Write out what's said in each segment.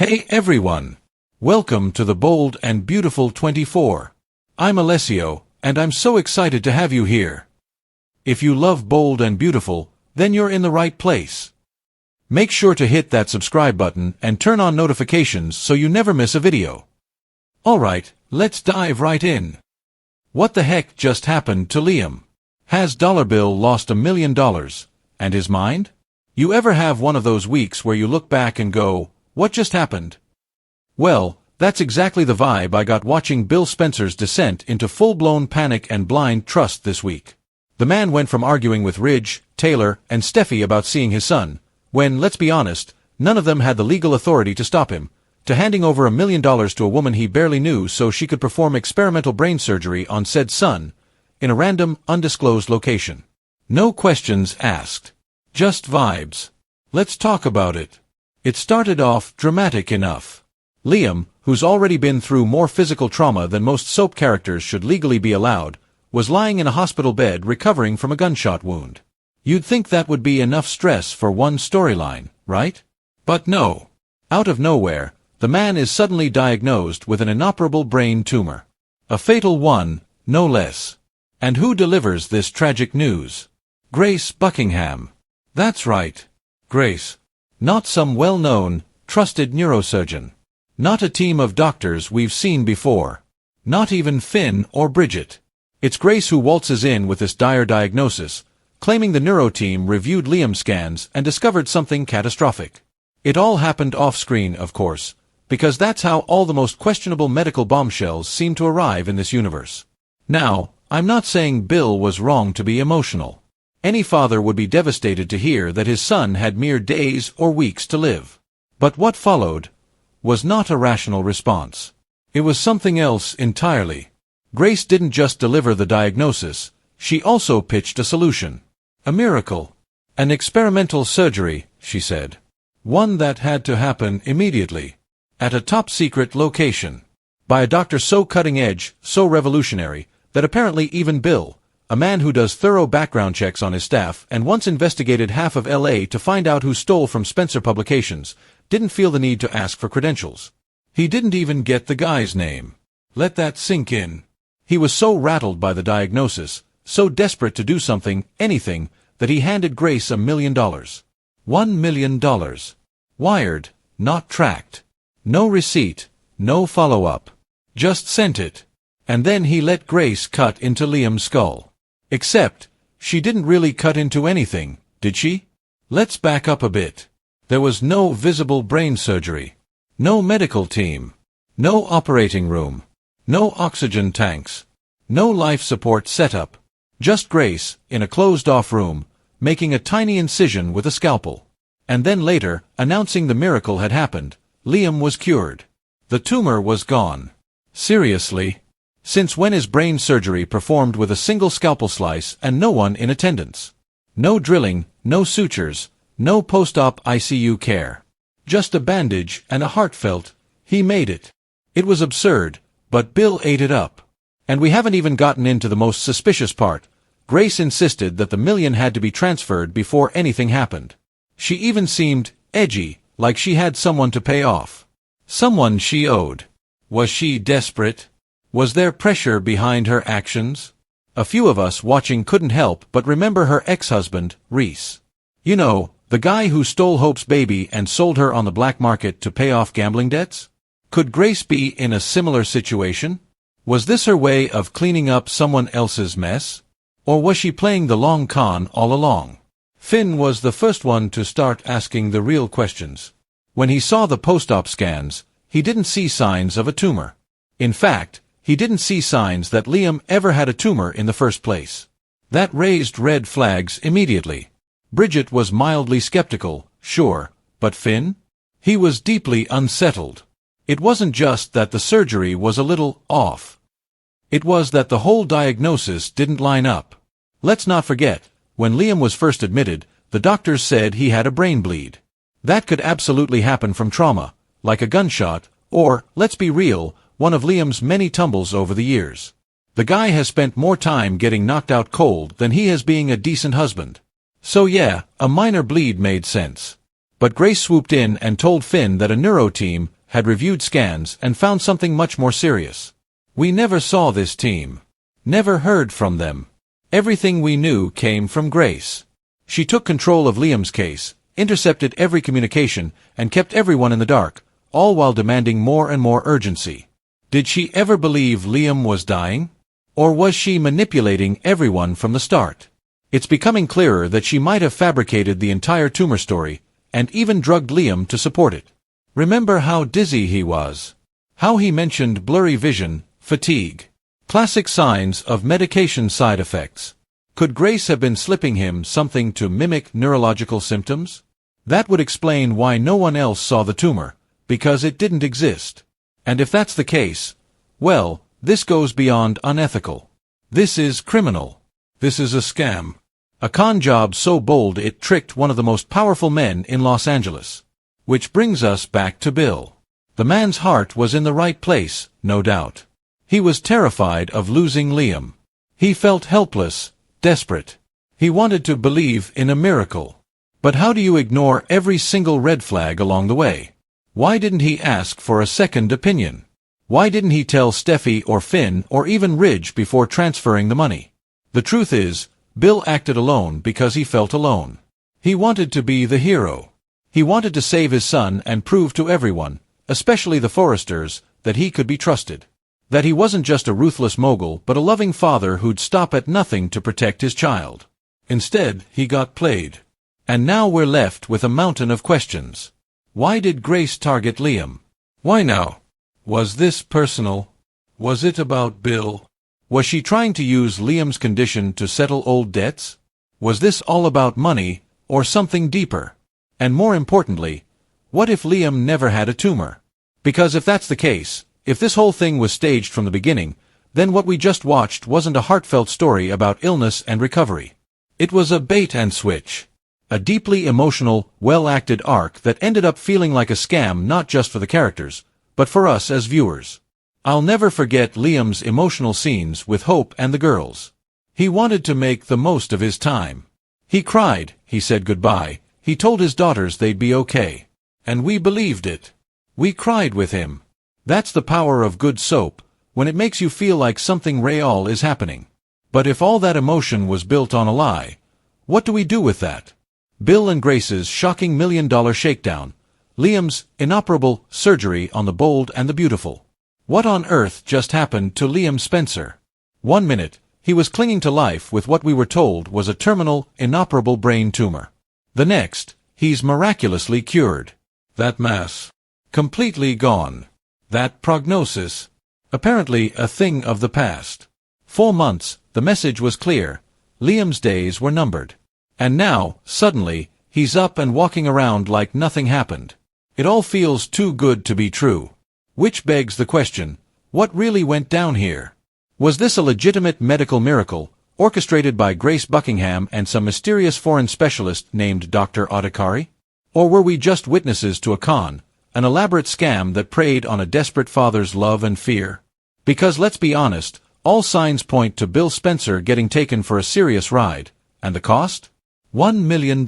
Hey everyone! Welcome to the Bold and Beautiful 24. I'm Alessio, and I'm so excited to have you here. If you love Bold and Beautiful, then you're in the right place. Make sure to hit that subscribe button and turn on notifications so you never miss a video. Alright, let's dive right in. What the heck just happened to Liam? Has Dollar Bill lost $1 million? And his mind? You ever have one of those weeks where you look back and go, what just happened? Well, that's exactly the vibe I got watching Bill Spencer's descent into full-blown panic and blind trust this week. The man went from arguing with Ridge, Taylor, and Steffi about seeing his son, when, let's be honest, none of them had the legal authority to stop him, to handing over $1 million to a woman he barely knew so she could perform experimental brain surgery on said son, in a random, undisclosed location. No questions asked. Just vibes. Let's talk about it. It started off dramatic enough. Liam, who's already been through more physical trauma than most soap characters should legally be allowed, was lying in a hospital bed recovering from a gunshot wound. You'd think that would be enough stress for one storyline, right? But no. Out of nowhere, the man is suddenly diagnosed with an inoperable brain tumor. A fatal one, no less. And who delivers this tragic news? Grace Buckingham. That's right. Grace. Not some well-known, trusted neurosurgeon. Not a team of doctors we've seen before. Not even Finn or Bridget. It's Grace who waltzes in with this dire diagnosis, claiming the neuro team reviewed Liam's scans and discovered something catastrophic. It all happened off-screen, of course, because that's how all the most questionable medical bombshells seem to arrive in this universe. Now, I'm not saying Bill was wrong to be emotional. Any father would be devastated to hear that his son had mere days or weeks to live. But what followed was not a rational response. It was something else entirely. Grace didn't just deliver the diagnosis, she also pitched a solution. A miracle. An experimental surgery, she said. One that had to happen immediately. At a top-secret location. By a doctor so cutting-edge, so revolutionary, that apparently even Bill, a man who does thorough background checks on his staff and once investigated half of LA to find out who stole from Spencer Publications, didn't feel the need to ask for credentials. He didn't even get the guy's name. Let that sink in. He was so rattled by the diagnosis, so desperate to do something, anything, that he handed Grace $1 million. $1 million. Wired, not tracked. No receipt, no follow-up. Just sent it. And then he let Grace cut into Liam's skull. Except, she didn't really cut into anything, did she? Let's back up a bit. There was no visible brain surgery. No medical team. No operating room. No oxygen tanks. No life support setup. Just Grace, in a closed-off room, making a tiny incision with a scalpel. And then later, announcing the miracle had happened, Liam was cured. The tumor was gone. Seriously? Since when is brain surgery performed with a single scalpel slice and no one in attendance? No drilling, no sutures, no post-op ICU care. Just a bandage and a heartfelt, "He made it." It was absurd, but Bill ate it up. And we haven't even gotten into the most suspicious part. Grace insisted that the $1 million had to be transferred before anything happened. She even seemed edgy, like she had someone to pay off. Someone she owed. Was she desperate? Was there pressure behind her actions? A few of us watching couldn't help but remember her ex-husband, Reese. You know, the guy who stole Hope's baby and sold her on the black market to pay off gambling debts? Could Grace be in a similar situation? Was this her way of cleaning up someone else's mess? Or was she playing the long con all along? Finn was the first one to start asking the real questions. When he saw the post-op scans, he didn't see signs of a tumor. In fact, he didn't see signs that Liam ever had a tumor in the first place. That raised red flags immediately. Bridget was mildly skeptical, sure, but Finn? He was deeply unsettled. It wasn't just that the surgery was a little off. It was that the whole diagnosis didn't line up. Let's not forget, when Liam was first admitted, the doctors said he had a brain bleed. That could absolutely happen from trauma, like a gunshot, or, let's be real, one of Liam's many tumbles over the years. The guy has spent more time getting knocked out cold than he has being a decent husband. So yeah, a minor bleed made sense. But Grace swooped in and told Finn that a neuro team had reviewed scans and found something much more serious. We never saw this team. Never heard from them. Everything we knew came from Grace. She took control of Liam's case, intercepted every communication, and kept everyone in the dark, all while demanding more and more urgency. Did she ever believe Liam was dying? Or was she manipulating everyone from the start? It's becoming clearer that she might have fabricated the entire tumor story, and even drugged Liam to support it. Remember how dizzy he was? How he mentioned blurry vision, fatigue. Classic signs of medication side effects. Could Grace have been slipping him something to mimic neurological symptoms? That would explain why no one else saw the tumor, because it didn't exist. And if that's the case, well, this goes beyond unethical. This is criminal. This is a scam. A con job so bold it tricked one of the most powerful men in Los Angeles. Which brings us back to Bill. The man's heart was in the right place, no doubt. He was terrified of losing Liam. He felt helpless, desperate. He wanted to believe in a miracle. But how do you ignore every single red flag along the way? Why didn't he ask for a second opinion? Why didn't he tell Steffi or Finn or even Ridge before transferring the money? The truth is, Bill acted alone because he felt alone. He wanted to be the hero. He wanted to save his son and prove to everyone, especially the Forresters, that he could be trusted. That he wasn't just a ruthless mogul but a loving father who'd stop at nothing to protect his child. Instead, he got played. And now we're left with a mountain of questions. Why did Grace target Liam? Why now? Was this personal? Was it about Bill? Was she trying to use Liam's condition to settle old debts? Was this all about money, or something deeper? And more importantly, what if Liam never had a tumor? Because if that's the case, if this whole thing was staged from the beginning, then what we just watched wasn't a heartfelt story about illness and recovery. It was a bait and switch. A deeply emotional, well-acted arc that ended up feeling like a scam not just for the characters, but for us as viewers. I'll never forget Liam's emotional scenes with Hope and the girls. He wanted to make the most of his time. He cried, he said goodbye, he told his daughters they'd be okay. And we believed it. We cried with him. That's the power of good soap, when it makes you feel like something real is happening. But if all that emotion was built on a lie, what do we do with that? Bill and Grace's shocking $1 million shakedown, Liam's inoperable surgery on the bold and the beautiful. What on earth just happened to Liam Spencer? 1 minute, he was clinging to life with what we were told was a terminal, inoperable brain tumor. The next, he's miraculously cured. That mass. Completely gone. That prognosis. Apparently a thing of the past. 4 months, the message was clear. Liam's days were numbered. And now, suddenly, he's up and walking around like nothing happened. It all feels too good to be true. Which begs the question, what really went down here? Was this a legitimate medical miracle, orchestrated by Grace Buckingham and some mysterious foreign specialist named Dr. Adhikari? Or were we just witnesses to a con, an elaborate scam that preyed on a desperate father's love and fear? Because let's be honest, all signs point to Bill Spencer getting taken for a serious ride. And the cost? $1 million.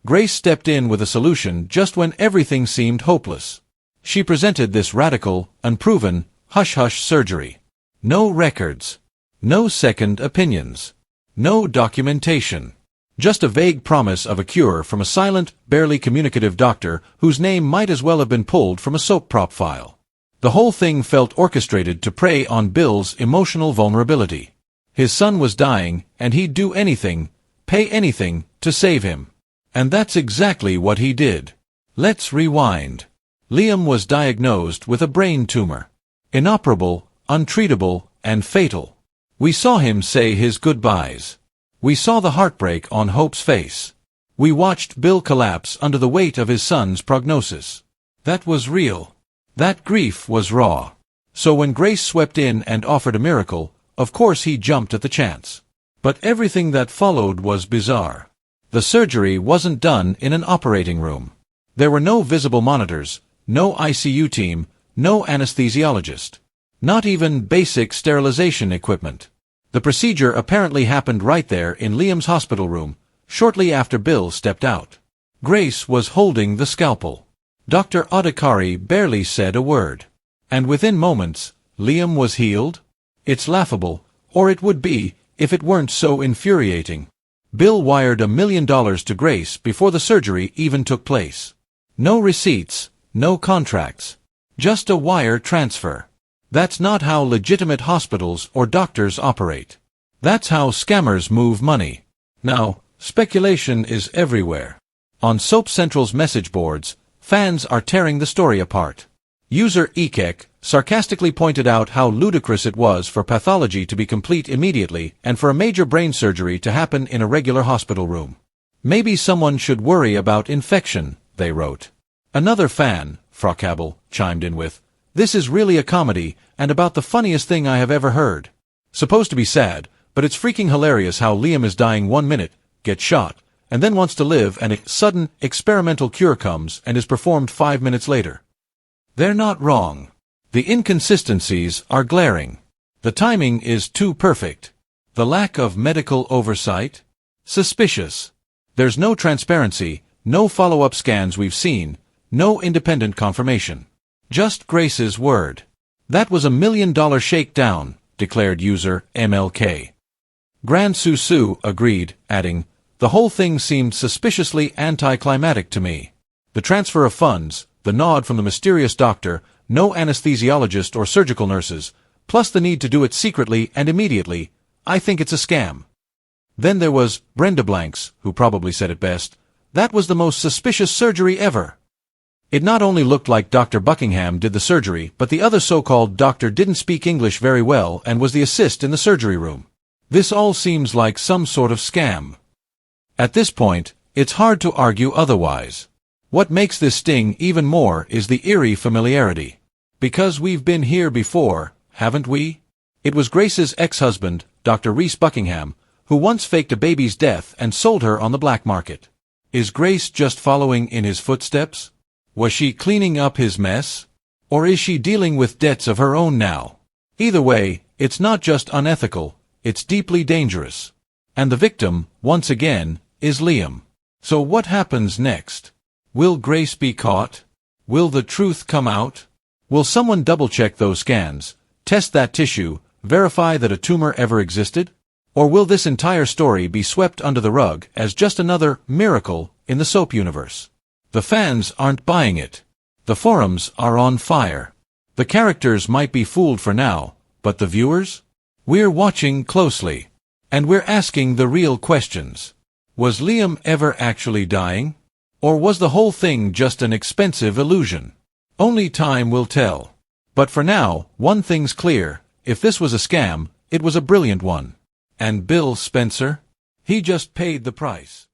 Grace stepped in with a solution just when everything seemed hopeless. She presented this radical, unproven, hush-hush surgery. No records. No second opinions. No documentation. Just a vague promise of a cure from a silent, barely communicative doctor whose name might as well have been pulled from a soap prop file. The whole thing felt orchestrated to prey on Bill's emotional vulnerability. His son was dying, and he'd do anything, pay anything, to save him. And that's exactly what he did. Let's rewind. Liam was diagnosed with a brain tumor. Inoperable, untreatable, and fatal. We saw him say his goodbyes. We saw the heartbreak on Hope's face. We watched Bill collapse under the weight of his son's prognosis. That was real. That grief was raw. So when Grace swept in and offered a miracle, of course he jumped at the chance. But everything that followed was bizarre. The surgery wasn't done in an operating room. There were no visible monitors, no ICU team, no anesthesiologist. Not even basic sterilization equipment. The procedure apparently happened right there in Liam's hospital room, shortly after Bill stepped out. Grace was holding the scalpel. Dr. Adhikari barely said a word. And within moments, Liam was healed? It's laughable, or it would be, if it weren't so infuriating. Bill wired $1 million to Grace before the surgery even took place. No receipts, no contracts. Just a wire transfer. That's not how legitimate hospitals or doctors operate. That's how scammers move money. Now, speculation is everywhere. On Soap Central's message boards, fans are tearing the story apart. User Ekek sarcastically pointed out how ludicrous it was for pathology to be complete immediately and for a major brain surgery to happen in a regular hospital room. Maybe someone should worry about infection, they wrote. Another fan, Frocable, chimed in with, "This is really a comedy, and about the funniest thing I have ever heard. Supposed to be sad, but it's freaking hilarious how Liam is dying 1 minute, gets shot, and then wants to live and a sudden experimental cure comes and is performed 5 minutes later." They're not wrong. The inconsistencies are glaring. The timing is too perfect. The lack of medical oversight? Suspicious. There's no transparency, no follow-up scans we've seen, no independent confirmation. Just Grace's word. "That was $1 million shakedown," declared user MLK. Grand Susu agreed, adding, "The whole thing seemed suspiciously anticlimactic to me. The transfer of funds, the nod from the mysterious doctor, no anesthesiologist or surgical nurses, plus the need to do it secretly and immediately, I think it's a scam." Then there was Brenda Blanks, who probably said it best, "That was the most suspicious surgery ever. It not only looked like Dr. Buckingham did the surgery, but the other so-called doctor didn't speak English very well and was the assist in the surgery room. This all seems like some sort of scam." At this point, it's hard to argue otherwise. What makes this sting even more is the eerie familiarity. Because we've been here before, haven't we? It was Grace's ex-husband, Dr. Reese Buckingham, who once faked a baby's death and sold her on the black market. Is Grace just following in his footsteps? Was she cleaning up his mess? Or is she dealing with debts of her own now? Either way, it's not just unethical, it's deeply dangerous. And the victim, once again, is Liam. So what happens next? Will Grace be caught? Will the truth come out? Will someone double-check those scans, test that tissue, verify that a tumor ever existed? Or will this entire story be swept under the rug as just another miracle in the soap universe? The fans aren't buying it. The forums are on fire. The characters might be fooled for now, but the viewers? We're watching closely. And we're asking the real questions. Was Liam ever actually dying? Or was the whole thing just an expensive illusion? Only time will tell. But for now, one thing's clear. If this was a scam, it was a brilliant one. And Bill Spencer? He just paid the price.